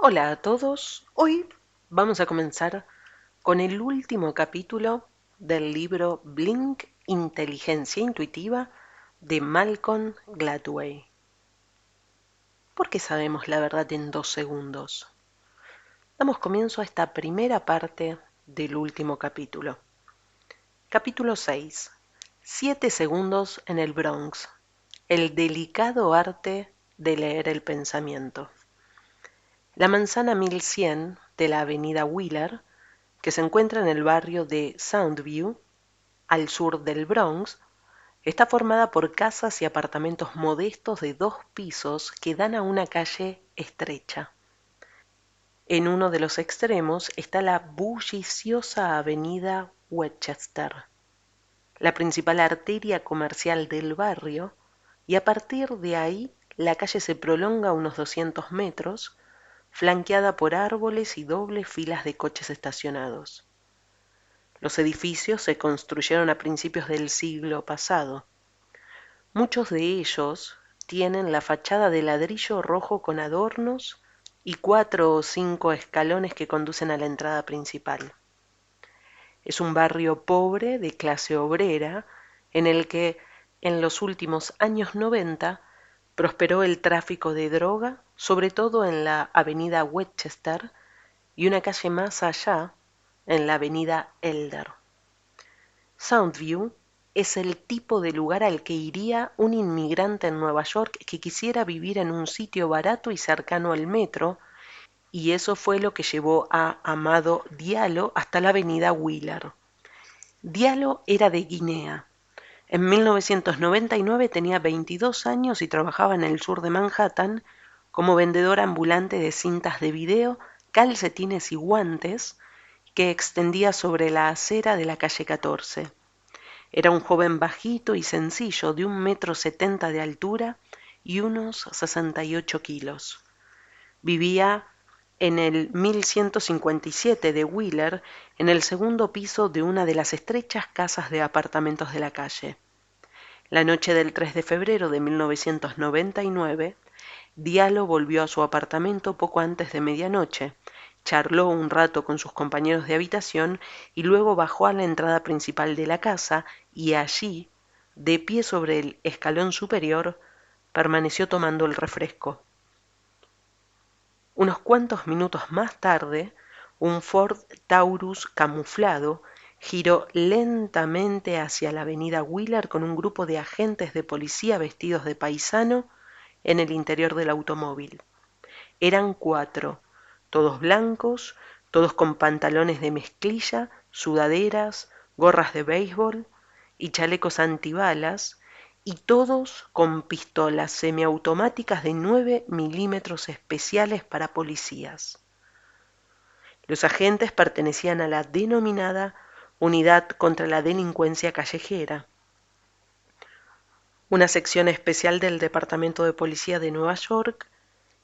Hola a todos, hoy vamos a comenzar con el último capítulo del libro Blink, Inteligencia Intuitiva de Malcolm Gladwell. ¿Por qué sabemos la verdad en 2 segundos? Damos comienzo a esta primera parte del último capítulo. Capítulo 6. 7 segundos en el Bronx. El delicado arte de leer el pensamiento. La manzana 1100 de la avenida Wheeler, que se encuentra en el barrio de Soundview, al sur del Bronx, está formada por casas y apartamentos modestos de 2 pisos que dan a una calle estrecha. En uno de los extremos está la bulliciosa avenida Westchester, la principal arteria comercial del barrio, y a partir de ahí la calle se prolonga unos 200 metros, flanqueada por árboles y dobles filas de coches estacionados. Los edificios se construyeron a principios del siglo pasado. Muchos de ellos tienen la fachada de ladrillo rojo con adornos y 4 o 5 escalones que conducen a la entrada principal. Es un barrio pobre de clase obrera en el que en los últimos años 90 prosperó el tráfico de droga, sobre todo en la avenida Westchester y una calle más allá, en la avenida Elder. Soundview es el tipo de lugar al que iría un inmigrante en Nueva York que quisiera vivir en un sitio barato y cercano al metro, y eso fue lo que llevó a Amado Diallo hasta la avenida Wheeler. Diallo era de Guinea. En 1999 tenía 22 años y trabajaba en el sur de Manhattan como vendedor ambulante de cintas de video, calcetines y guantes que extendía sobre la acera de la calle 14. Era un joven bajito y sencillo, de 1,70 m de altura y unos 68 kilos. Vivía en el 1157 de Wheeler, en el segundo piso de una de las estrechas casas de apartamentos de la calle. La noche del 3 de febrero de 1999, Diallo volvió a su apartamento poco antes de medianoche, charló un rato con sus compañeros de habitación y luego bajó a la entrada principal de la casa y allí, de pie sobre el escalón superior, permaneció tomando el refresco. Unos cuantos minutos más tarde, un Ford Taurus camuflado giró lentamente hacia la avenida Wheeler con un grupo de agentes de policía vestidos de paisano en el interior del automóvil. Eran 4, todos blancos, todos con pantalones de mezclilla, sudaderas, gorras de béisbol y chalecos antibalas, y todos con pistolas semiautomáticas de 9 milímetros especiales para policías. Los agentes pertenecían a la denominada Unidad contra la Delincuencia Callejera, una sección especial del Departamento de Policía de Nueva York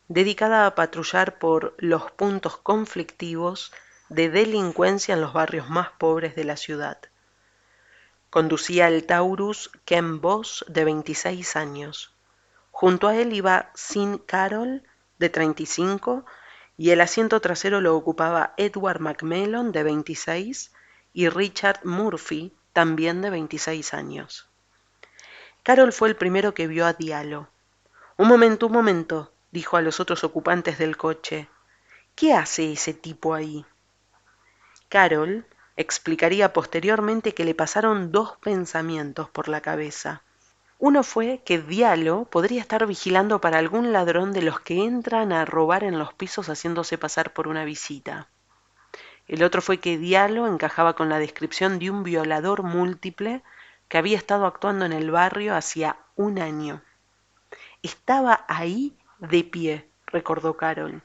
dedicada a patrullar por los puntos conflictivos de delincuencia en los barrios más pobres de la ciudad. Conducía el Taurus Ken Voss, de 26 años. Junto a él iba Sean Carroll, de 35, y el asiento trasero lo ocupaba Edward McMillan, de 26, y Richard Murphy, también de 26 años. Carroll fue el primero que vio a Diallo. Un momento, dijo a los otros ocupantes del coche. ¿Qué hace ese tipo ahí? Carroll explicaría posteriormente que le pasaron 2 pensamientos por la cabeza. Uno fue que Diallo podría estar vigilando para algún ladrón de los que entran a robar en los pisos haciéndose pasar por una visita. El otro fue que Diallo encajaba con la descripción de un violador múltiple que había estado actuando en el barrio hacía un año. Estaba ahí de pie, recordó Carroll.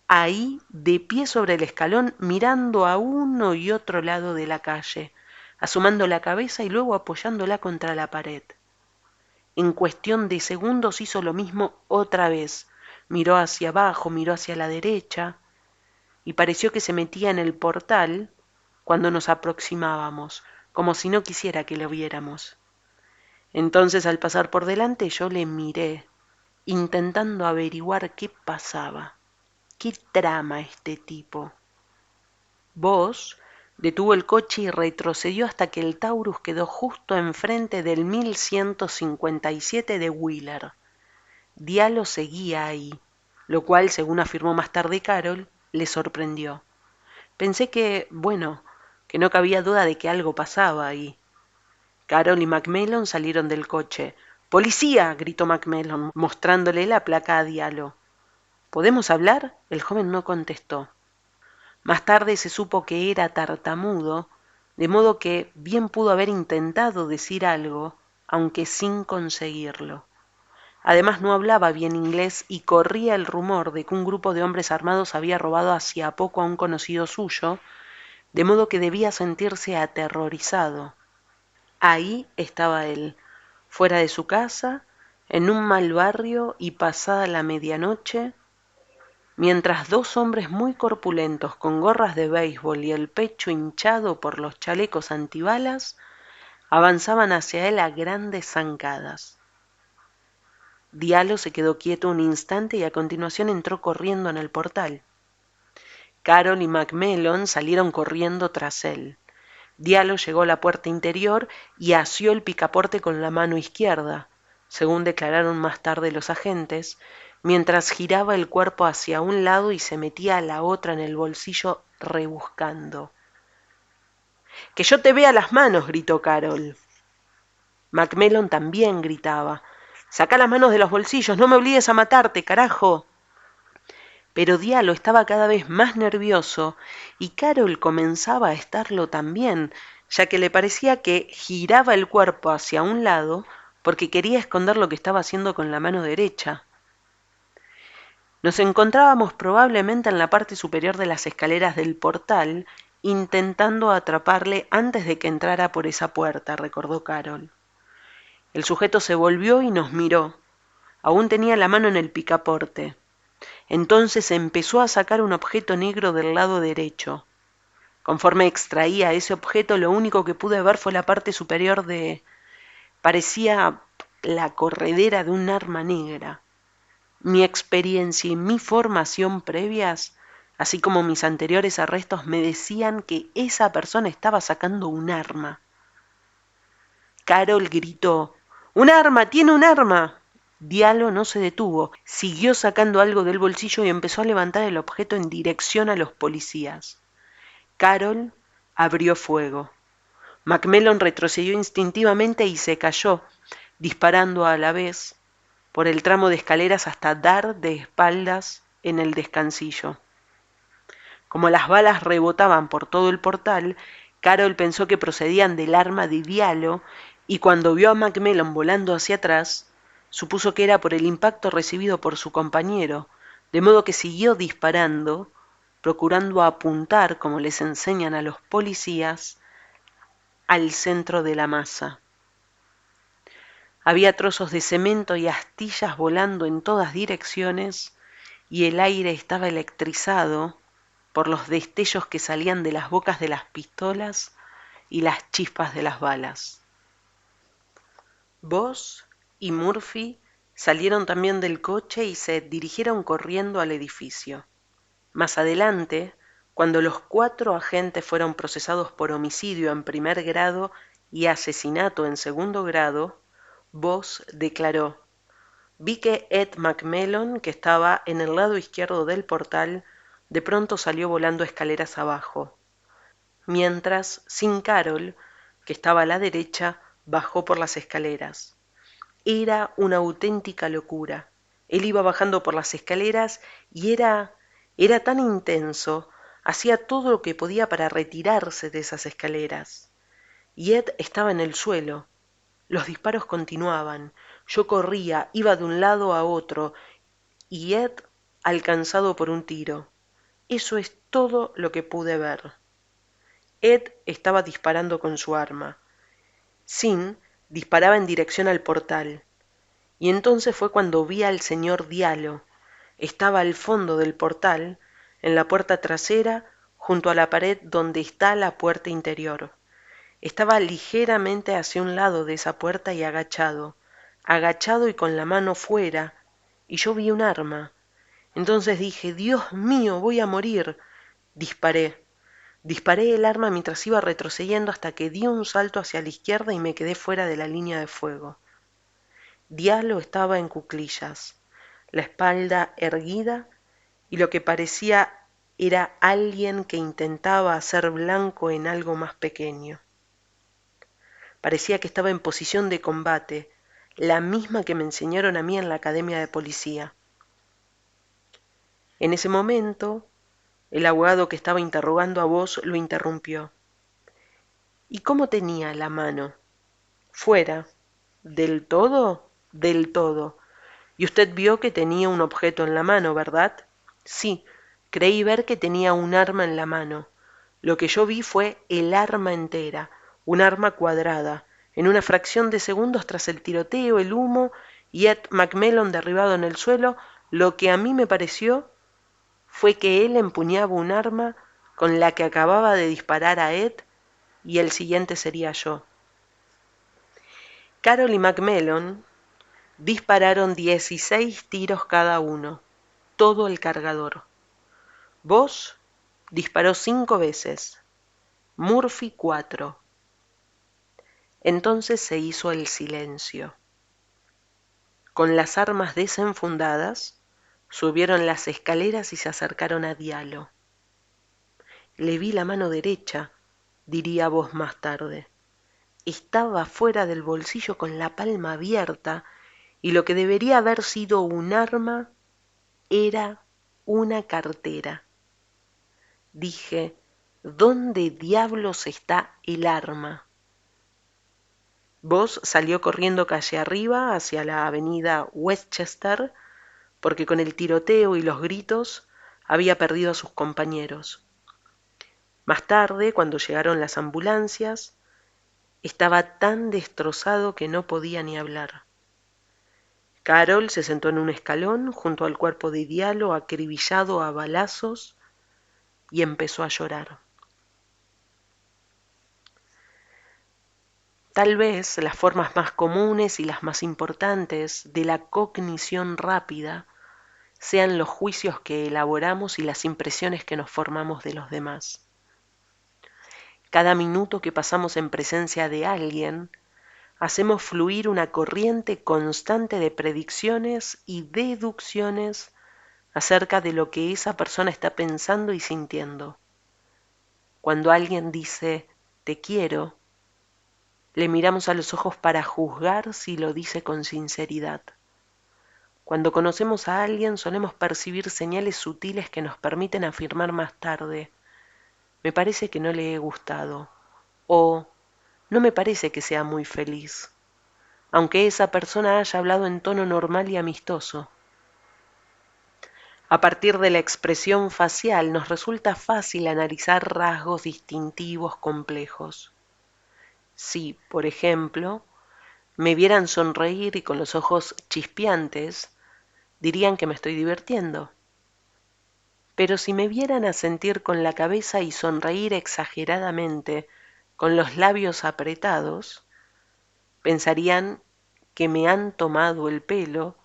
Ahí, de pie sobre el escalón, mirando a uno y otro lado de la calle, asomando la cabeza y luego apoyándola contra la pared. En cuestión de segundos hizo lo mismo otra vez. Miró hacia abajo, miró hacia la derecha, y pareció que se metía en el portal cuando nos aproximábamos, como si no quisiera que lo viéramos. Entonces, al pasar por delante, yo le miré, intentando averiguar qué pasaba. ¿Qué trama este tipo? Vos detuvo el coche y retrocedió hasta que el Taurus quedó justo enfrente del 1157 de Wheeler. Diallo seguía ahí, lo cual, según afirmó más tarde Carol, le sorprendió. Pensé que no cabía duda de que algo pasaba ahí. Carol y Macmillan salieron del coche. ¡Policía! Gritó Macmillan, mostrándole la placa a Diallo. ¿Podemos hablar? El joven no contestó. Más tarde se supo que era tartamudo, de modo que bien pudo haber intentado decir algo, aunque sin conseguirlo. Además no hablaba bien inglés y corría el rumor de que un grupo de hombres armados había robado hacía poco a un conocido suyo, de modo que debía sentirse aterrorizado. Ahí estaba él, fuera de su casa, en un mal barrio y pasada la medianoche, mientras dos hombres muy corpulentos con gorras de béisbol y el pecho hinchado por los chalecos antibalas avanzaban hacia él a grandes zancadas. Diallo se quedó quieto un instante y a continuación entró corriendo en el portal. Carol y Macmillan salieron corriendo tras él. Diallo llegó a la puerta interior y asió el picaporte con la mano izquierda, según declararon más tarde los agentes, mientras giraba el cuerpo hacia un lado y se metía a la otra en el bolsillo rebuscando. ¡Que yo te vea las manos! Gritó Carol. Macmillan también gritaba. ¡Saca las manos de los bolsillos! ¡No me obligues a matarte, carajo! Pero Diallo estaba cada vez más nervioso y Carol comenzaba a estarlo también, ya que le parecía que giraba el cuerpo hacia un lado porque quería esconder lo que estaba haciendo con la mano derecha. Nos encontrábamos probablemente en la parte superior de las escaleras del portal, intentando atraparle antes de que entrara por esa puerta, recordó Carol. El sujeto se volvió y nos miró. Aún tenía la mano en el picaporte. Entonces empezó a sacar un objeto negro del lado derecho. Conforme extraía ese objeto, lo único que pude ver fue la parte superior de... parecía la corredera de un arma negra. Mi experiencia y mi formación previas, así como mis anteriores arrestos, me decían que esa persona estaba sacando un arma. Carol gritó: ¡Un arma! ¡Tiene un arma! Diallo no se detuvo, siguió sacando algo del bolsillo y empezó a levantar el objeto en dirección a los policías. Carol abrió fuego. Macmillan retrocedió instintivamente y se cayó, disparando a la vez por el tramo de escaleras hasta dar de espaldas en el descansillo. Como las balas rebotaban por todo el portal, Carol pensó que procedían del arma de Diallo y cuando vio a Macmillan volando hacia atrás, supuso que era por el impacto recibido por su compañero, de modo que siguió disparando, procurando apuntar, como les enseñan a los policías, al centro de la masa. Había trozos de cemento y astillas volando en todas direcciones y el aire estaba electrizado por los destellos que salían de las bocas de las pistolas y las chispas de las balas. Voss y Murphy salieron también del coche y se dirigieron corriendo al edificio. Más adelante, cuando los 4 agentes fueron procesados por homicidio en primer grado y asesinato en segundo grado, Voss declaró: vi que Ed Macmillan, que estaba en el lado izquierdo del portal, de pronto salió volando escaleras abajo, mientras Sin Carol, que estaba a la derecha, bajó por las escaleras. Era una auténtica locura. Él iba bajando por las escaleras y era tan intenso, hacía todo lo que podía para retirarse de esas escaleras. Y Ed estaba en el suelo. Los disparos continuaban. Yo corría, iba de un lado a otro, y Ed alcanzado por un tiro. Eso es todo lo que pude ver. Ed estaba disparando con su arma. Sin disparaba en dirección al portal. Y entonces fue cuando vi al señor Diallo. Estaba al fondo del portal, en la puerta trasera, junto a la pared donde está la puerta interior. Estaba ligeramente hacia un lado de esa puerta y agachado y con la mano fuera, y yo vi un arma. Entonces dije, Dios mío, voy a morir. Disparé. Disparé el arma mientras iba retrocediendo hasta que di un salto hacia la izquierda y me quedé fuera de la línea de fuego. Diallo estaba en cuclillas, la espalda erguida y lo que parecía era alguien que intentaba hacer blanco en algo más pequeño. Parecía que estaba en posición de combate, la misma que me enseñaron a mí en la academia de policía. En ese momento, el abogado que estaba interrogando a vos lo interrumpió. ¿Y cómo tenía la mano? Fuera. ¿Del todo? Del todo. Y usted vio que tenía un objeto en la mano, ¿verdad? Sí, creí ver que tenía un arma en la mano. Lo que yo vi fue el arma entera, un arma cuadrada. En una fracción de segundos tras el tiroteo, el humo y Ed McMellon derribado en el suelo, lo que a mí me pareció fue que él empuñaba un arma con la que acababa de disparar a Ed y el siguiente sería yo. Carol y McMellon dispararon 16 tiros cada uno, todo el cargador. Bosch disparó 5 veces, Murphy 4. Entonces se hizo el silencio. Con las armas desenfundadas, subieron las escaleras y se acercaron a Diallo. Le vi la mano derecha, diría Bosch más tarde. Estaba fuera del bolsillo con la palma abierta y lo que debería haber sido un arma era una cartera. Dije, ¿dónde diablos está el arma? Bosch salió corriendo calle arriba hacia la avenida Westchester porque con el tiroteo y los gritos había perdido a sus compañeros. Más tarde, cuando llegaron las ambulancias, estaba tan destrozado que no podía ni hablar. Carol se sentó en un escalón junto al cuerpo de Diallo acribillado a balazos y empezó a llorar. Tal vez las formas más comunes y las más importantes de la cognición rápida sean los juicios que elaboramos y las impresiones que nos formamos de los demás. Cada minuto que pasamos en presencia de alguien, hacemos fluir una corriente constante de predicciones y deducciones acerca de lo que esa persona está pensando y sintiendo. Cuando alguien dice te quiero, le miramos a los ojos para juzgar si lo dice con sinceridad. Cuando conocemos a alguien solemos percibir señales sutiles que nos permiten afirmar más tarde, me parece que no le he gustado, o no me parece que sea muy feliz, aunque esa persona haya hablado en tono normal y amistoso. A partir de la expresión facial nos resulta fácil analizar rasgos distintivos complejos. Si, por ejemplo, me vieran sonreír y con los ojos chispeantes, dirían que me estoy divirtiendo. Pero si me vieran asentir con la cabeza y sonreír exageradamente, con los labios apretados, pensarían que me han tomado el pelo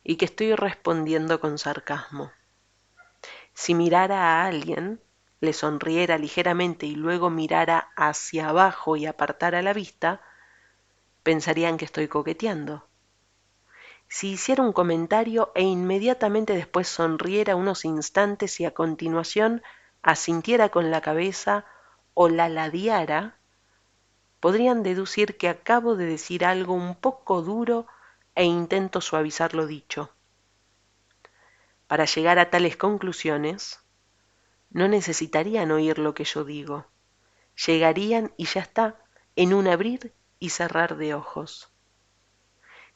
y que estoy respondiendo con sarcasmo. Si mirara a alguien, le sonriera ligeramente y luego mirara hacia abajo y apartara la vista, pensarían que estoy coqueteando. Si hiciera un comentario e inmediatamente después sonriera unos instantes y a continuación asintiera con la cabeza o la ladeara, podrían deducir que acabo de decir algo un poco duro e intento suavizar lo dicho. Para llegar a tales conclusiones, no necesitarían oír lo que yo digo. Llegarían y ya está, en un abrir y cerrar de ojos.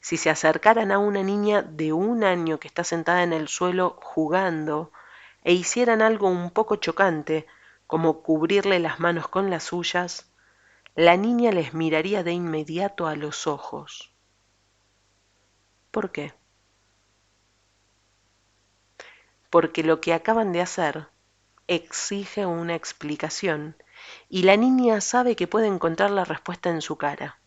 Si se acercaran a una niña de 1 año que está sentada en el suelo jugando e hicieran algo un poco chocante, como cubrirle las manos con las suyas, la niña les miraría de inmediato a los ojos. ¿Por qué? Porque lo que acaban de hacer exige una explicación y la niña sabe que puede encontrar la respuesta en su cara.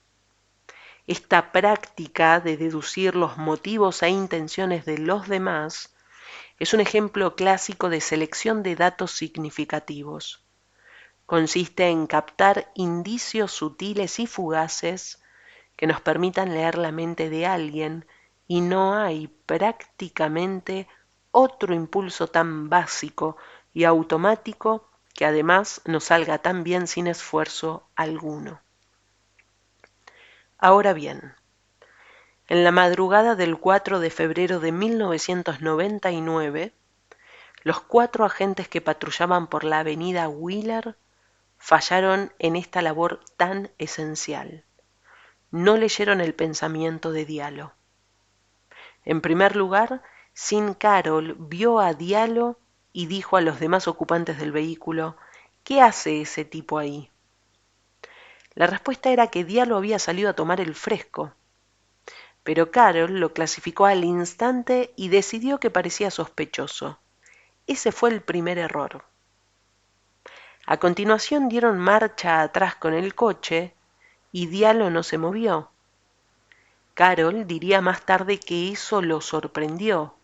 Esta práctica de deducir los motivos e intenciones de los demás es un ejemplo clásico de selección de datos significativos. Consiste en captar indicios sutiles y fugaces que nos permitan leer la mente de alguien, y no hay prácticamente otro impulso tan básico y automático que además nos salga tan bien sin esfuerzo alguno. Ahora bien, en la madrugada del 4 de febrero de 1999, los 4 agentes que patrullaban por la avenida Wheeler fallaron en esta labor tan esencial. No leyeron el pensamiento de Diallo. En primer lugar, Sean Carroll vio a Diallo y dijo a los demás ocupantes del vehículo: «¿Qué hace ese tipo ahí?». La respuesta era que Diallo había salido a tomar el fresco, pero Carroll lo clasificó al instante y decidió que parecía sospechoso. Ese fue el primer error. A continuación dieron marcha atrás con el coche y Diallo no se movió. Carroll diría más tarde que eso lo sorprendió.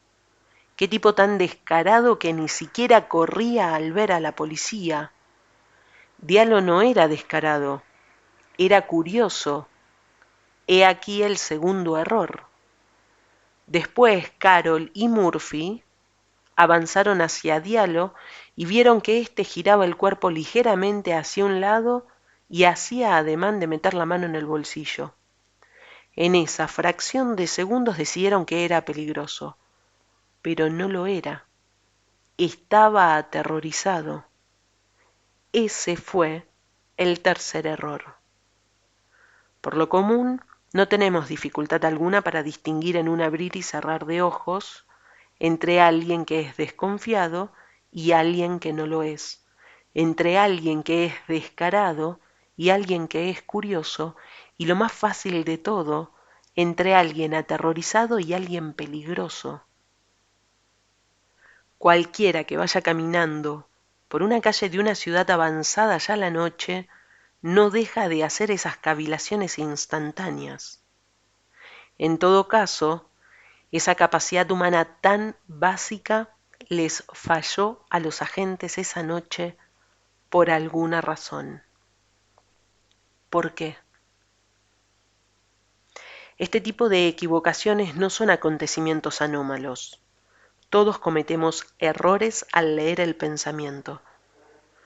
Qué tipo tan descarado que ni siquiera corría al ver a la policía. Diallo no era descarado, era curioso. He aquí el segundo error. Después Carroll y Murphy avanzaron hacia Diallo y vieron que éste giraba el cuerpo ligeramente hacia un lado y hacía ademán de meter la mano en el bolsillo. En esa fracción de segundos decidieron que era peligroso, pero no lo era. Estaba aterrorizado. Ese fue el tercer error. Por lo común, no tenemos dificultad alguna para distinguir en un abrir y cerrar de ojos entre alguien que es desconfiado y alguien que no lo es, entre alguien que es descarado y alguien que es curioso, y lo más fácil de todo, entre alguien aterrorizado y alguien peligroso. Cualquiera que vaya caminando por una calle de una ciudad avanzada ya la noche no deja de hacer esas cavilaciones instantáneas. En todo caso, esa capacidad humana tan básica les falló a los agentes esa noche por alguna razón. ¿Por qué? Este tipo de equivocaciones no son acontecimientos anómalos. Todos cometemos errores al leer el pensamiento.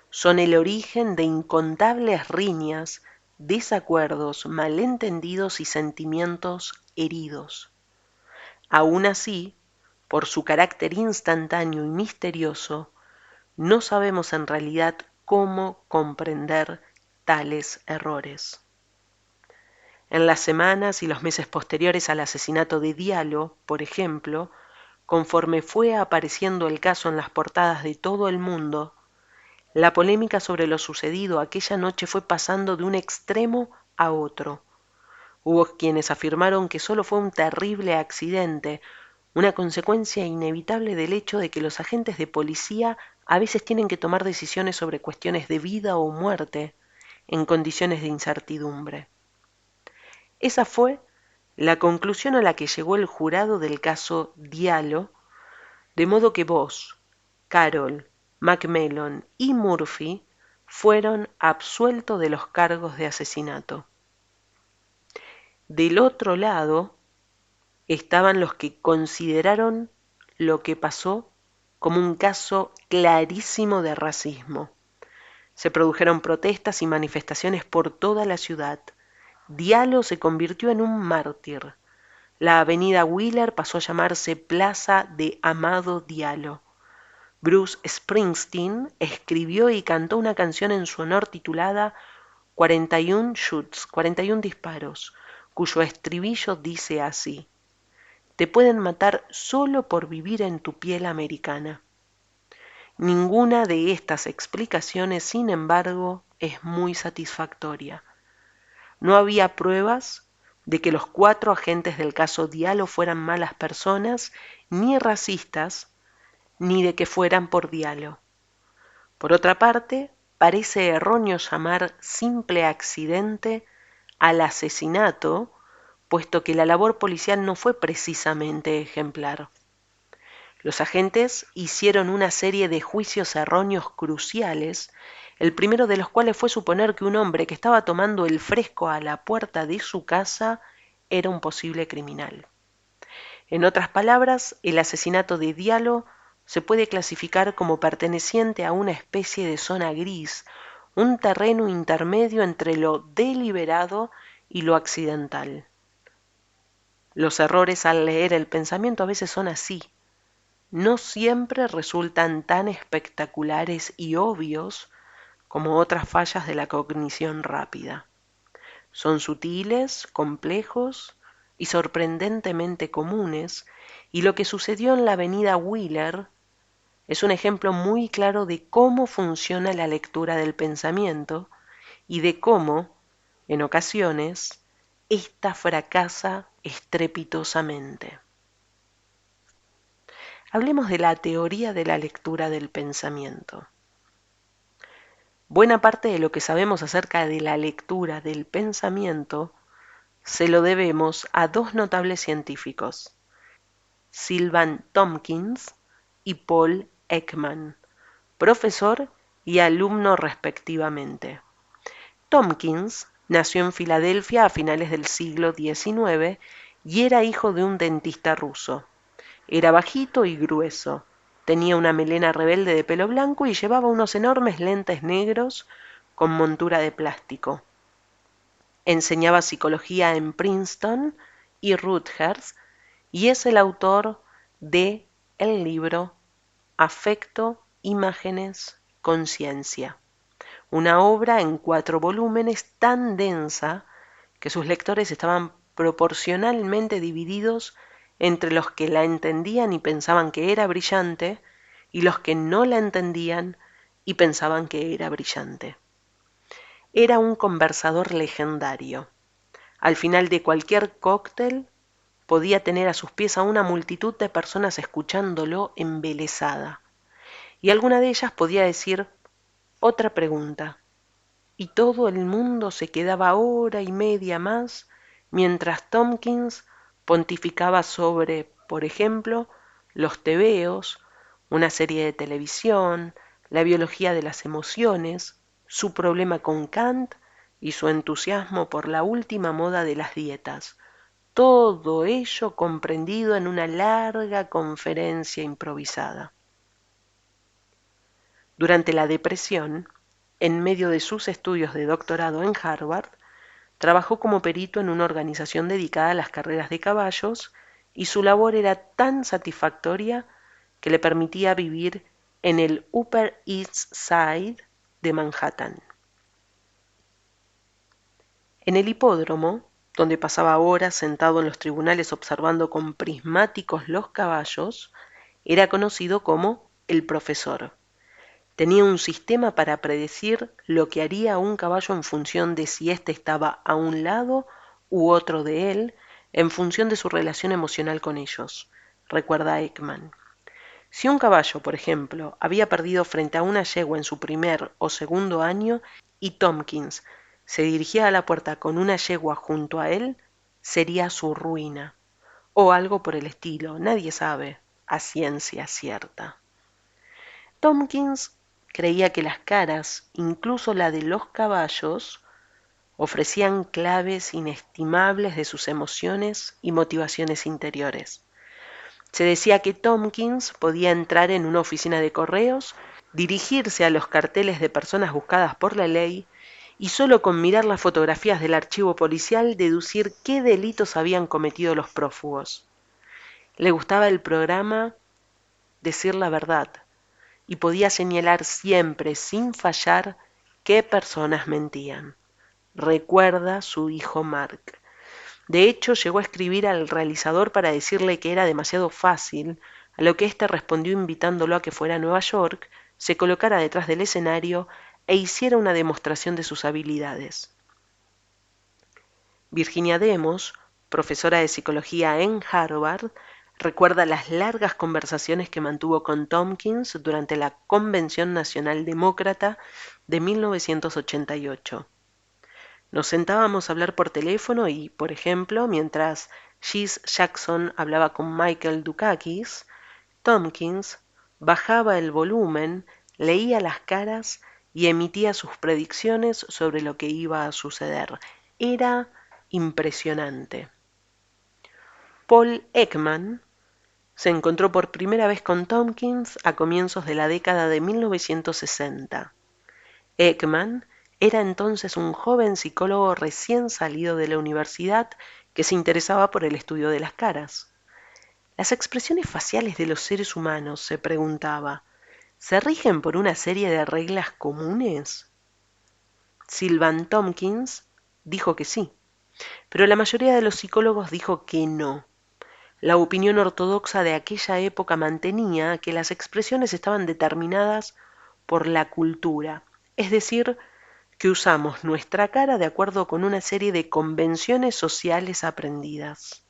Son el origen de incontables riñas, desacuerdos, malentendidos y sentimientos heridos. Aún así, por su carácter instantáneo y misterioso, no sabemos en realidad cómo comprender tales errores. En las semanas y los meses posteriores al asesinato de Diallo, por ejemplo, conforme fue apareciendo el caso en las portadas de todo el mundo, la polémica sobre lo sucedido aquella noche fue pasando de un extremo a otro. Hubo quienes afirmaron que solo fue un terrible accidente, una consecuencia inevitable del hecho de que los agentes de policía a veces tienen que tomar decisiones sobre cuestiones de vida o muerte en condiciones de incertidumbre. Esa fue la conclusión a la que llegó el jurado del caso Diallo, de modo que vos, Carroll, McMillan y Murphy fueron absueltos de los cargos de asesinato. Del otro lado estaban los que consideraron lo que pasó como un caso clarísimo de racismo. Se produjeron protestas y manifestaciones por toda la ciudad. Diallo se convirtió en un mártir. La avenida Wheeler pasó a llamarse Plaza de Amado Diallo. Bruce Springsteen escribió y cantó una canción en su honor titulada 41 Shots, 41 disparos, cuyo estribillo dice así: te pueden matar solo por vivir en tu piel americana. Ninguna de estas explicaciones, sin embargo, es muy satisfactoria. No había pruebas de que los 4 agentes del caso Diallo fueran malas personas, ni racistas, ni de que fueran por Diallo. Por otra parte, parece erróneo llamar simple accidente al asesinato, puesto que la labor policial no fue precisamente ejemplar. Los agentes hicieron una serie de juicios erróneos cruciales, el primero de los cuales fue suponer que un hombre que estaba tomando el fresco a la puerta de su casa era un posible criminal. En otras palabras, el asesinato de Diallo se puede clasificar como perteneciente a una especie de zona gris, un terreno intermedio entre lo deliberado y lo accidental. Los errores al leer el pensamiento a veces son así. No siempre resultan tan espectaculares y obvios como otras fallas de la cognición rápida. Son sutiles, complejos y sorprendentemente comunes, y lo que sucedió en la avenida Wheeler es un ejemplo muy claro de cómo funciona la lectura del pensamiento y de cómo, en ocasiones, ésta fracasa estrepitosamente. Hablemos de la teoría de la lectura del pensamiento. Buena parte de lo que sabemos acerca de la lectura del pensamiento se lo debemos a dos notables científicos, Sylvan Tompkins y Paul Ekman, profesor y alumno respectivamente. Tompkins nació en Filadelfia a finales del siglo XIX y era hijo de un dentista ruso. Era bajito y grueso, tenía una melena rebelde de pelo blanco y llevaba unos enormes lentes negros con montura de plástico. Enseñaba psicología en Princeton y Rutgers y es el autor de el libro Afecto, Imágenes, Conciencia, una obra en 4 volúmenes tan densa que sus lectores estaban proporcionalmente divididos entre los que la entendían y pensaban que era brillante y los que no la entendían y pensaban que era brillante. Era un conversador legendario. Al final de cualquier cóctel podía tener a sus pies a una multitud de personas escuchándolo embelesada, y alguna de ellas podía decir otra pregunta, y todo el mundo se quedaba hora y media más mientras Tompkins pontificaba sobre, por ejemplo, los tebeos, una serie de televisión, la biología de las emociones, su problema con Kant y su entusiasmo por la última moda de las dietas. Todo ello comprendido en una larga conferencia improvisada. Durante la Depresión, en medio de sus estudios de doctorado en Harvard, trabajó como perito en una organización dedicada a las carreras de caballos y su labor era tan satisfactoria que le permitía vivir en el Upper East Side de Manhattan. En el hipódromo, donde pasaba horas sentado en los tribunales observando con prismáticos los caballos, era conocido como el profesor. Tenía un sistema para predecir lo que haría un caballo en función de si éste estaba a un lado u otro de él, en función de su relación emocional con ellos, recuerda Ekman. Si un caballo, por ejemplo, había perdido frente a una yegua en su primer o segundo año y Tompkins se dirigía a la puerta con una yegua junto a él, sería su ruina. O algo por el estilo, nadie sabe, a ciencia cierta. Tompkins creía que las caras, incluso la de los caballos, ofrecían claves inestimables de sus emociones y motivaciones interiores. Se decía que Tompkins podía entrar en una oficina de correos, dirigirse a los carteles de personas buscadas por la ley y solo con mirar las fotografías del archivo policial deducir qué delitos habían cometido los prófugos. Le gustaba el programa Decir la Verdad y podía señalar siempre, sin fallar, qué personas mentían. Recuerda su hijo Mark. De hecho, llegó a escribir al realizador para decirle que era demasiado fácil, a lo que éste respondió invitándolo a que fuera a Nueva York, se colocara detrás del escenario e hiciera una demostración de sus habilidades. Virginia Demos, profesora de psicología en Harvard, recuerda las largas conversaciones que mantuvo con Tompkins durante la Convención Nacional Demócrata de 1988. Nos sentábamos a hablar por teléfono y, por ejemplo, mientras Gis Jackson hablaba con Michael Dukakis, Tompkins bajaba el volumen, leía las caras y emitía sus predicciones sobre lo que iba a suceder. Era impresionante. Paul Ekman se encontró por primera vez con Tompkins a comienzos de la década de 1960. Ekman era entonces un joven psicólogo recién salido de la universidad que se interesaba por el estudio de las caras. Las expresiones faciales de los seres humanos, se preguntaba, ¿se rigen por una serie de reglas comunes? Sylvan Tompkins dijo que sí, pero la mayoría de los psicólogos dijo que no. La opinión ortodoxa de aquella época mantenía que las expresiones estaban determinadas por la cultura, es decir, que usamos nuestra cara de acuerdo con una serie de convenciones sociales aprendidas.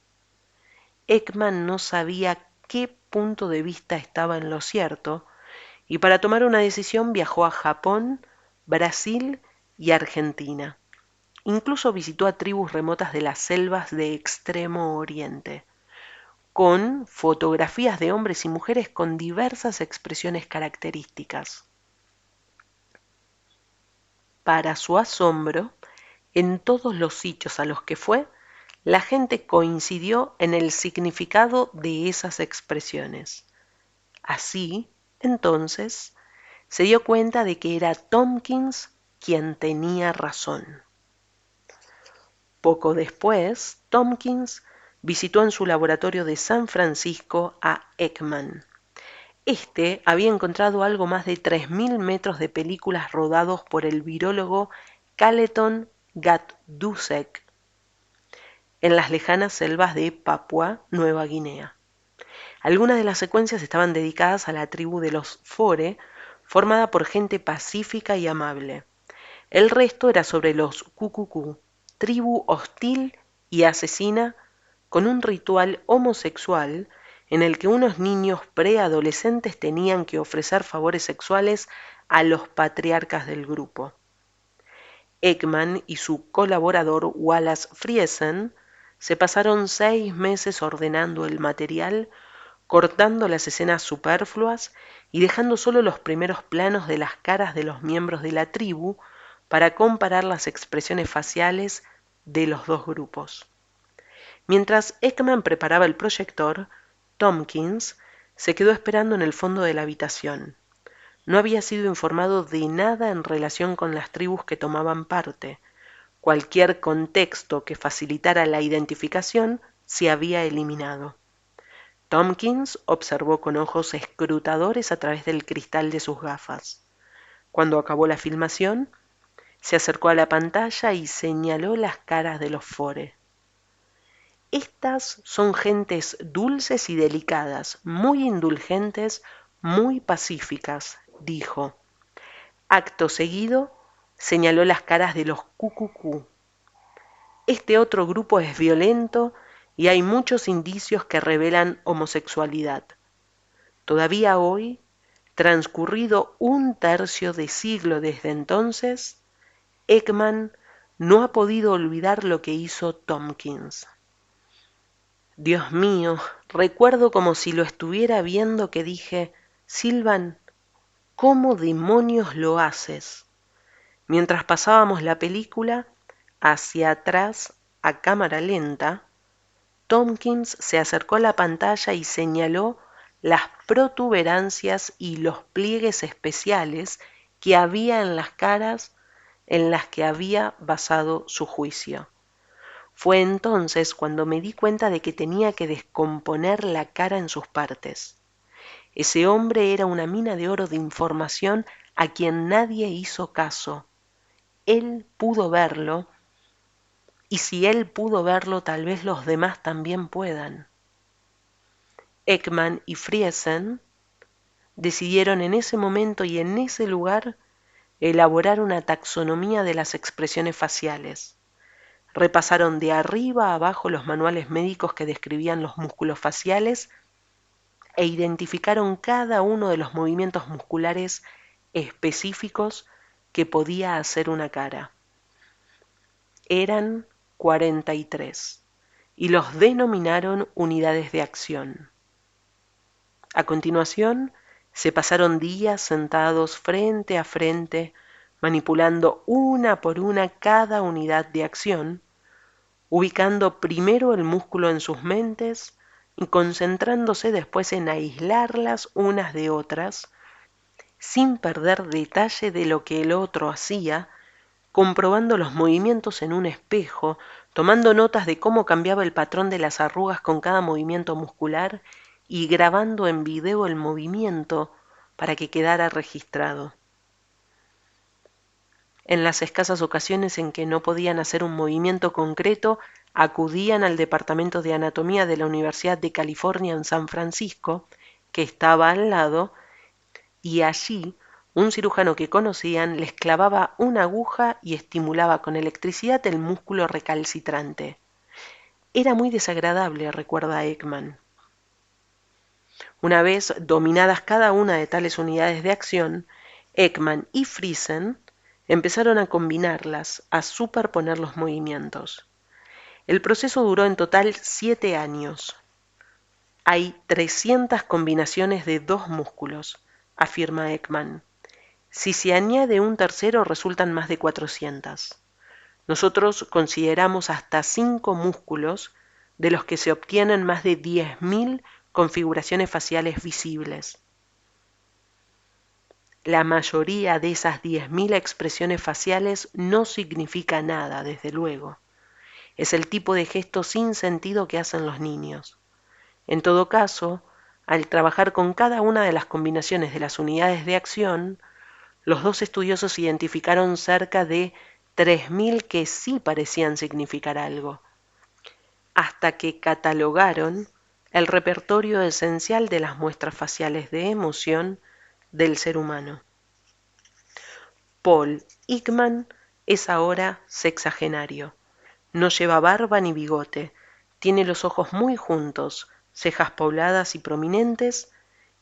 Ekman no sabía qué punto de vista estaba en lo cierto, y para tomar una decisión viajó a Japón, Brasil y Argentina. Incluso visitó a tribus remotas de las selvas de Extremo Oriente, con fotografías de hombres y mujeres con diversas expresiones características. Para su asombro, en todos los sitios a los que fue, la gente coincidió en el significado de esas expresiones. Así, entonces, se dio cuenta de que era Tompkins quien tenía razón. Poco después, Tompkins visitó en su laboratorio de San Francisco a Ekman. Este había encontrado algo más de 3.000 metros de películas rodados por el virólogo Carleton Gatdusek en las lejanas selvas de Papúa Nueva Guinea. Algunas de las secuencias estaban dedicadas a la tribu de los Fore, formada por gente pacífica y amable. El resto era sobre los Kukuku, tribu hostil y asesina con un ritual homosexual en el que unos niños preadolescentes tenían que ofrecer favores sexuales a los patriarcas del grupo. Ekman y su colaborador Wallace Friesen se pasaron 6 meses ordenando el material, cortando las escenas superfluas y dejando solo los primeros planos de las caras de los miembros de la tribu para comparar las expresiones faciales de los dos grupos. Mientras Ekman preparaba el proyector, Tompkins se quedó esperando en el fondo de la habitación. No había sido informado de nada en relación con las tribus que tomaban parte. Cualquier contexto que facilitara la identificación se había eliminado. Tompkins observó con ojos escrutadores a través del cristal de sus gafas. Cuando acabó la filmación, se acercó a la pantalla y señaló las caras de los Fore. Estas son gentes dulces y delicadas, muy indulgentes, muy pacíficas, dijo. Acto seguido, señaló las caras de los Kukuku. Este otro grupo es violento y hay muchos indicios que revelan homosexualidad. Todavía hoy, transcurrido 1/3 de siglo desde entonces, Ekman no ha podido olvidar lo que hizo Tompkins. Dios mío, recuerdo como si lo estuviera viendo que dije, Sylvan, ¿cómo demonios lo haces? Mientras pasábamos la película, hacia atrás, a cámara lenta, Tompkins se acercó a la pantalla y señaló las protuberancias y los pliegues especiales que había en las caras en las que había basado su juicio. Fue entonces cuando me di cuenta de que tenía que descomponer la cara en sus partes. Ese hombre era una mina de oro de información a quien nadie hizo caso. Él pudo verlo, y si él pudo verlo, tal vez los demás también puedan. Ekman y Friesen decidieron en ese momento y en ese lugar elaborar una taxonomía de las expresiones faciales. Repasaron de arriba a abajo los manuales médicos que describían los músculos faciales e identificaron cada uno de los movimientos musculares específicos que podía hacer una cara. Eran 43 y los denominaron unidades de acción. A continuación, se pasaron días sentados frente a frente, manipulando una por una cada unidad de acción, ubicando primero el músculo en sus mentes y concentrándose después en aislarlas unas de otras, sin perder detalle de lo que el otro hacía, comprobando los movimientos en un espejo, tomando notas de cómo cambiaba el patrón de las arrugas con cada movimiento muscular y grabando en video el movimiento para que quedara registrado. En las escasas ocasiones en que no podían hacer un movimiento concreto, acudían al Departamento de Anatomía de la Universidad de California en San Francisco, que estaba al lado, y allí un cirujano que conocían les clavaba una aguja y estimulaba con electricidad el músculo recalcitrante. Era muy desagradable, recuerda Ekman. Una vez dominadas cada una de tales unidades de acción, Ekman y Friesen empezaron a combinarlas, a superponer los movimientos. El proceso duró en total 7 años. Hay 300 combinaciones de 2 músculos, afirma Ekman. Si se añade un tercero resultan más de 400. Nosotros consideramos hasta 5 músculos, de los que se obtienen más de 10.000 configuraciones faciales visibles. La mayoría de esas 10.000 expresiones faciales no significa nada, desde luego. Es el tipo de gesto sin sentido que hacen los niños. En todo caso, al trabajar con cada una de las combinaciones de las unidades de acción, los dos estudiosos identificaron cerca de 3.000 que sí parecían significar algo, hasta que catalogaron el repertorio esencial de las muestras faciales de emoción del ser humano. Paul Ekman es ahora sexagenario. No lleva barba ni bigote, tiene los ojos muy juntos, cejas pobladas y prominentes,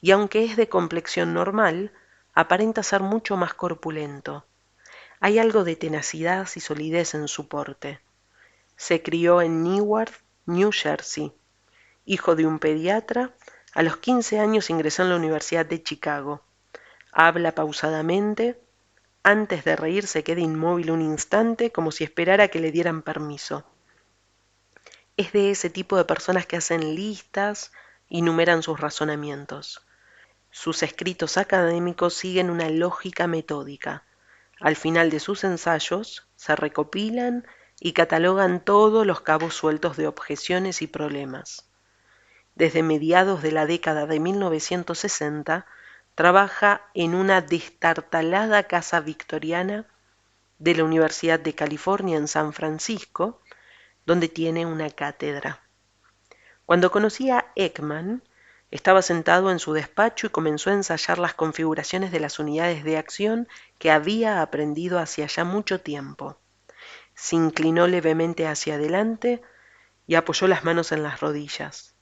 y aunque es de complexión normal, aparenta ser mucho más corpulento. Hay algo de tenacidad y solidez en su porte. Se crió en Newark, New Jersey. Hijo de un pediatra, a los 15 años ingresó en la Universidad de Chicago. Habla pausadamente. Antes de reír se queda inmóvil un instante como si esperara que le dieran permiso. Es de ese tipo de personas que hacen listas y numeran sus razonamientos. Sus escritos académicos siguen una lógica metódica. Al final de sus ensayos se recopilan y catalogan todos los cabos sueltos de objeciones y problemas. Desde mediados de la década de 1960, trabaja en una destartalada casa victoriana de la Universidad de California en San Francisco, donde tiene una cátedra. Cuando conocí a Ekman, estaba sentado en su despacho y comenzó a ensayar las configuraciones de las unidades de acción que había aprendido hacía ya mucho tiempo. Se inclinó levemente hacia adelante y apoyó las manos en las rodillas.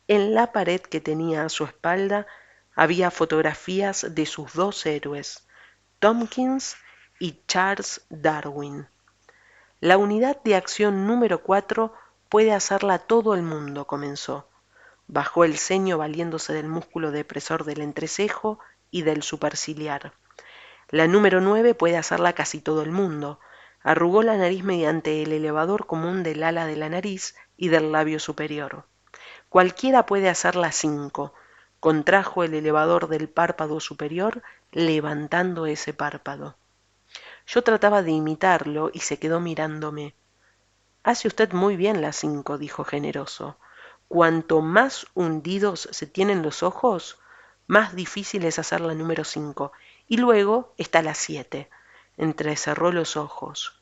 En la pared que tenía a su espalda había fotografías de sus 2 héroes, Tompkins y Charles Darwin. La unidad de acción número 4 puede hacerla todo el mundo, comenzó. Bajó el ceño valiéndose del músculo depresor del entrecejo y del superciliar. La número 9 puede hacerla casi todo el mundo. Arrugó la nariz mediante el elevador común del ala de la nariz y del labio superior. Cualquiera puede hacer la 5. Contrajo el elevador del párpado superior, levantando ese párpado. Yo trataba de imitarlo y se quedó mirándome. Hace usted muy bien la 5, dijo generoso. Cuanto más hundidos se tienen los ojos, más difícil es hacer la número 5. Y luego está la 7. Entrecerró los ojos.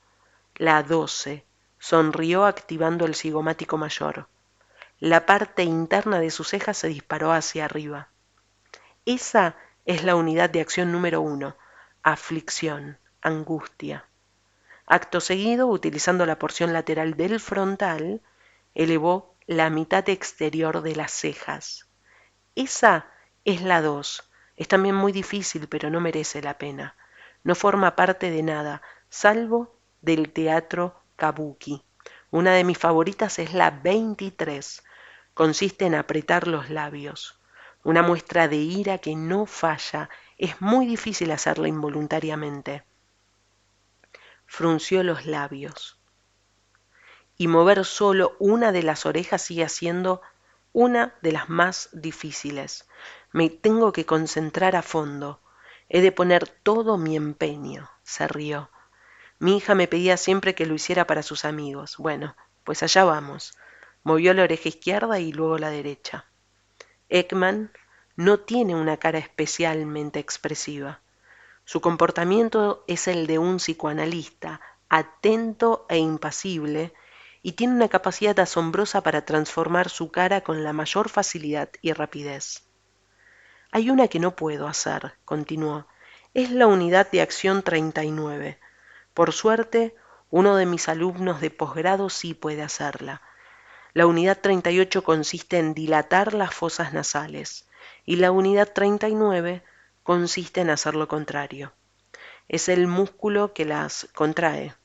La 12. Sonrió activando el cigomático mayor. La parte interna de sus cejas se disparó hacia arriba. Esa es la unidad de acción número 1. Aflicción, angustia. Acto seguido, utilizando la porción lateral del frontal, elevó la mitad exterior de las cejas. Esa es la 2. Es también muy difícil, pero no merece la pena. No forma parte de nada, salvo del teatro kabuki. Una de mis favoritas es la 23. Consiste en apretar los labios. una muestra de ira que no falla. Es muy difícil hacerla involuntariamente. Frunció los labios. Y mover solo una de las orejas sigue siendo una de las más difíciles. Me tengo que concentrar a fondo. He de poner todo mi empeño. Se rió. Mi hija me pedía siempre que lo hiciera para sus amigos. Bueno, pues allá vamos. Movió la oreja izquierda y luego la derecha. Ekman no tiene una cara especialmente expresiva. Su comportamiento es el de un psicoanalista, atento e impasible, y tiene una capacidad asombrosa para transformar su cara con la mayor facilidad y rapidez. Hay una que no puedo hacer, continuó. Es la unidad de acción 39. Por suerte, uno de mis alumnos de posgrado sí puede hacerla. La unidad 38 consiste en dilatar las fosas nasales y la unidad 39 consiste en hacer lo contrario. Es el músculo que las contrae.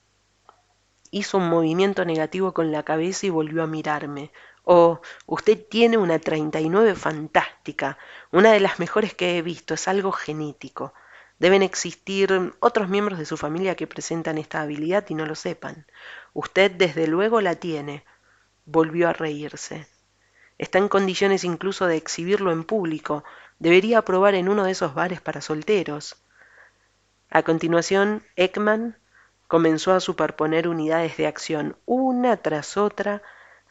Hizo un movimiento negativo con la cabeza y volvió a mirarme. Oh, usted tiene una 39 fantástica, una de las mejores que he visto, es algo genético. Deben existir otros miembros de su familia que presentan esta habilidad y no lo sepan. Usted desde luego la tiene. Volvió a reírse. Está en condiciones incluso de exhibirlo en público. Debería probar en uno de esos bares para solteros. A continuación, Ekman comenzó a superponer unidades de acción una tras otra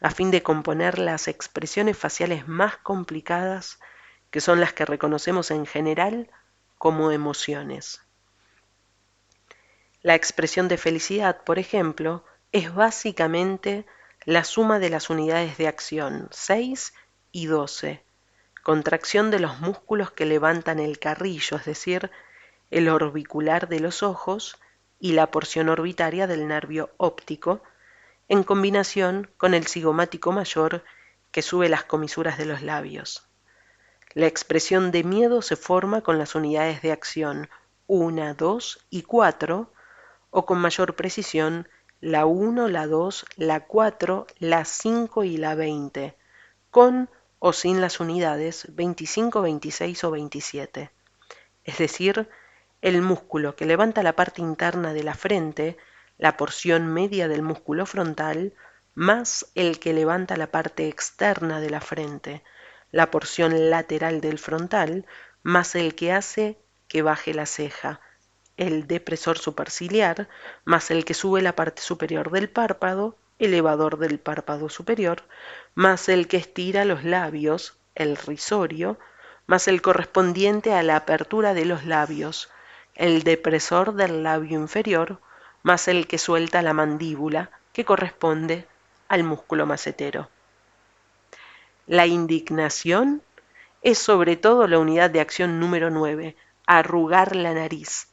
a fin de componer las expresiones faciales más complicadas, que son las que reconocemos en general como emociones. La expresión de felicidad, por ejemplo, es básicamente la suma de las unidades de acción 6 y 12, contracción de los músculos que levantan el carrillo, es decir, el orbicular de los ojos y la porción orbitaria del nervio óptico, en combinación con el cigomático mayor que sube las comisuras de los labios. La expresión de miedo se forma con las unidades de acción 1, 2 y 4, o con mayor precisión la 1, la 2, la 4, la 5 y la 20, con o sin las unidades 25, 26 o 27. Es decir, el músculo que levanta la parte interna de la frente, la porción media del músculo frontal, más el que levanta la parte externa de la frente, la porción lateral del frontal, más el que hace que baje la ceja, el depresor superciliar, más el que sube la parte superior del párpado, elevador del párpado superior, más el que estira los labios, el risorio, más el correspondiente a la apertura de los labios, el depresor del labio inferior, más el que suelta la mandíbula, que corresponde al músculo macetero. La indignación es sobre todo la unidad de acción número 9, arrugar la nariz.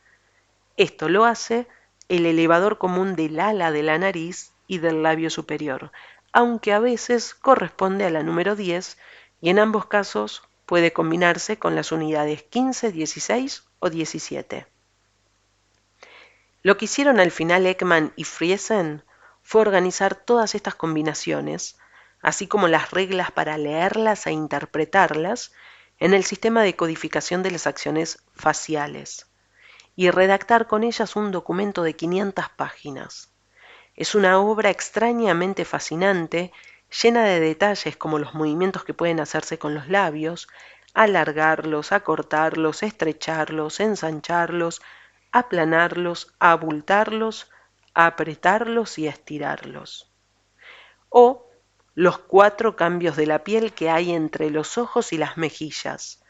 Esto lo hace el elevador común del ala de la nariz y del labio superior, aunque a veces corresponde a la número 10 y en ambos casos puede combinarse con las unidades 15, 16 o 17. Lo que hicieron al final Ekman y Friesen fue organizar todas estas combinaciones, así como las reglas para leerlas e interpretarlas, en el sistema de codificación de las acciones faciales, y redactar con ellas un documento de 500 páginas. Es una obra extrañamente fascinante, llena de detalles como los movimientos que pueden hacerse con los labios, alargarlos, acortarlos, estrecharlos, ensancharlos, aplanarlos, abultarlos, apretarlos y estirarlos. O los 4 cambios de la piel que hay entre los ojos y las mejillas,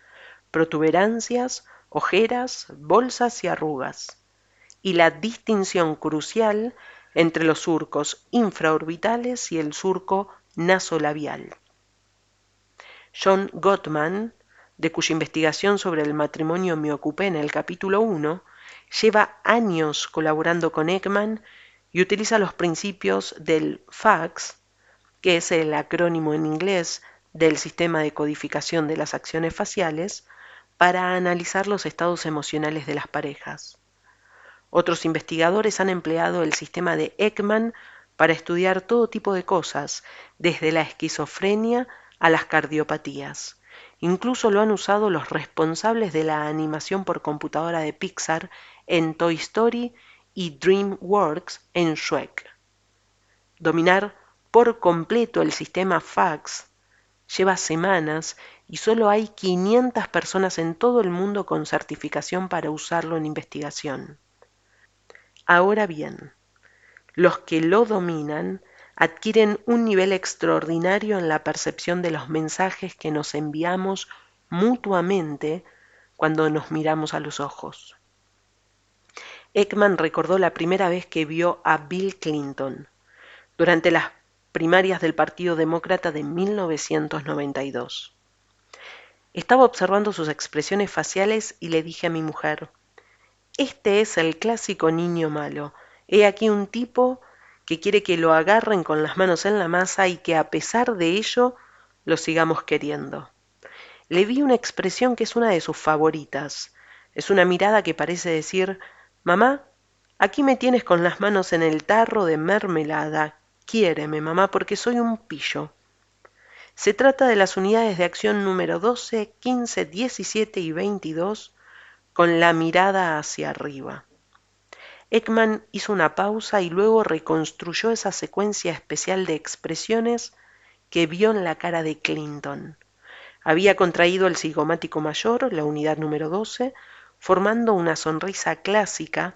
protuberancias, ojeras, bolsas y arrugas, y la distinción crucial entre los surcos infraorbitales y el surco nasolabial. John Gottman, de cuya investigación sobre el matrimonio me ocupé en el capítulo 1, lleva años colaborando con Ekman y utiliza los principios del FACS, que es el acrónimo en inglés del sistema de codificación de las acciones faciales, para analizar los estados emocionales de las parejas. Otros investigadores han empleado el sistema de Ekman para estudiar todo tipo de cosas, desde la esquizofrenia a las cardiopatías, Incluso lo han usado los responsables de la animación por computadora de Pixar en Toy Story y DreamWorks en Shrek. Dominar por completo el sistema fax lleva semanas y solo hay 500 personas en todo el mundo con certificación para usarlo en investigación. Ahora bien, los que lo dominan adquieren un nivel extraordinario en la percepción de los mensajes que nos enviamos mutuamente cuando nos miramos a los ojos. Ekman recordó la primera vez que vio a Bill Clinton durante las primarias del Partido Demócrata de 1992. Estaba observando sus expresiones faciales y le dije a mi mujer: este es el clásico niño malo. He aquí un tipo que quiere que lo agarren con las manos en la masa y que a pesar de ello lo sigamos queriendo. Le vi una expresión que es una de sus favoritas. Es una mirada que parece decir: mamá, aquí me tienes con las manos en el tarro de mermelada. Quiéreme, mamá, porque soy un pillo. Se trata de las unidades de acción número 12, 15, 17 y 22 con la mirada hacia arriba. Ekman hizo una pausa y luego reconstruyó esa secuencia especial de expresiones que vio en la cara de Clinton. Había contraído el cigomático mayor, la unidad número 12, formando una sonrisa clásica,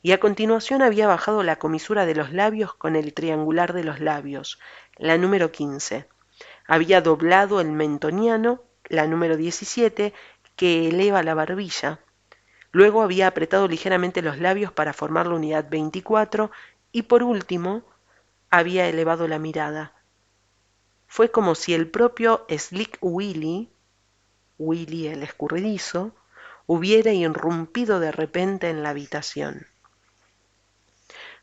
y a continuación había bajado la comisura de los labios con el triangular de los labios, la número 15. Había doblado el mentoniano, la número 17, que eleva la barbilla. Luego había apretado ligeramente los labios para formar la unidad 24 y por último había elevado la mirada. Fue como si el propio Slick Willy, Willy el escurridizo, hubiera irrumpido de repente en la habitación.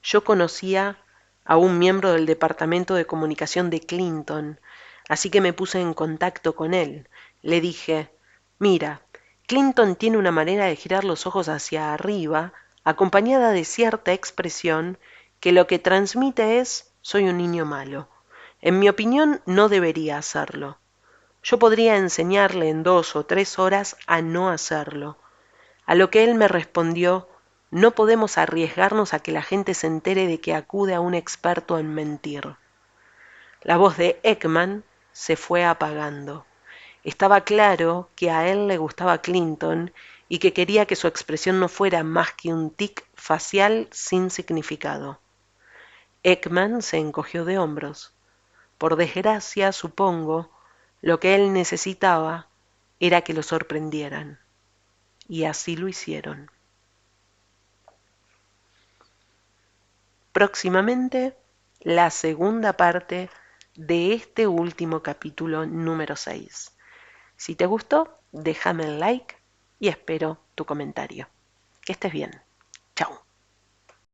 Yo conocía a un miembro del departamento de comunicación de Clinton, así que me puse en contacto con él. Le dije: mira, Clinton tiene una manera de girar los ojos hacia arriba, acompañada de cierta expresión, que lo que transmite es: soy un niño malo. En mi opinión, no debería hacerlo. Yo podría enseñarle en 2 o 3 horas a no hacerlo. A lo que él me respondió: no podemos arriesgarnos a que la gente se entere de que acude a un experto en mentir. La voz de Ekman se fue apagando. Estaba claro que a él le gustaba Clinton y que quería que su expresión no fuera más que un tic facial sin significado. Ekman se encogió de hombros. Por desgracia, supongo, lo que él necesitaba era que lo sorprendieran. Y así lo hicieron. Próximamente, la segunda parte de este último capítulo número 6. Si te gustó, déjame el like y espero tu comentario. Que estés bien. Chao.